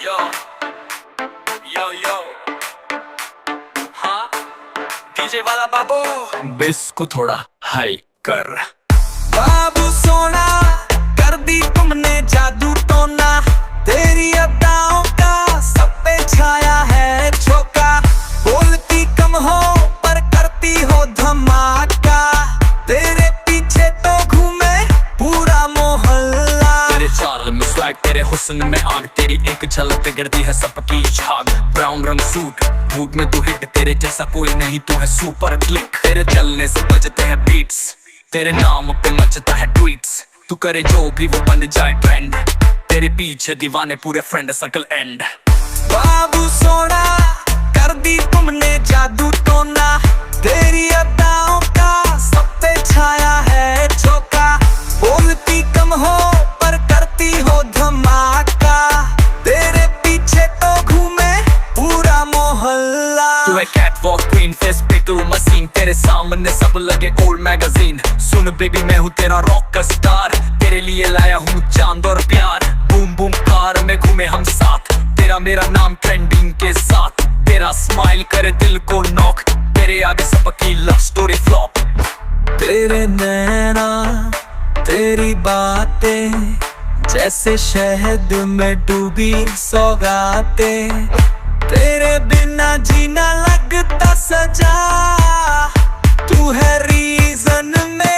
Yo, yo, yo, हाँ DJ वाला बाबू base को थोड़ा हाई कर। बाबू सोना कर दी तुमने जादू टोना, तेरी अदाओं का सब पे छाया है झोंका। बोलती कम हो पर करती हो धमाका, तेरे पीछे तो घूमे पूरा मोहल्ला। तेरे चाल में स्वैग, तेरे हुस्न में आग, तेरी एक झलक बिगड़ती है सबकी झाग। ब्राउन रंग सूट बूट में तू हिट, तेरे जैसा कोई नहीं, तू है सुपर क्लिक। तेरे चलने से बजते हैं बीट्स, तेरे नाम पे मचता है ट्वीट्स। तू करे जो भी वो बन जाए ट्रेंड, तेरे पीछे दीवाने पूरे फ्रेंड सर्कल एंड। बाबू सोना कर दी तुमने जादू टोना, तेरी अदाओं का सब पे छाया है झोंका। बोलती कम हो पर करती हो धमाका, तेरे पीछे तो घूमे पूरा मोहल्ला। तू है कैटवॉक क्वीन, फेस पे तू मशीन, तेरे सामने सब लगे ओल्ड मैगजीन। सुन बेबी मैं हूँ तेरा रॉक का स्टार, तेरे लिए लाया हूँ चांद और प्यार। बूम बूम कार में घूमे हम साथ, तेरा मेरा नाम ट्रेंडिंग के साथ। तेरा स्माइल करे दिल को नॉक, तेरे आगे सबकी लव स्टोरी फ्लॉप। तेरे नैना तेरी बातें जैसे शहद में डूबी सौगातें, तेरे बिना जीना लगता सजा। तू है रीजन में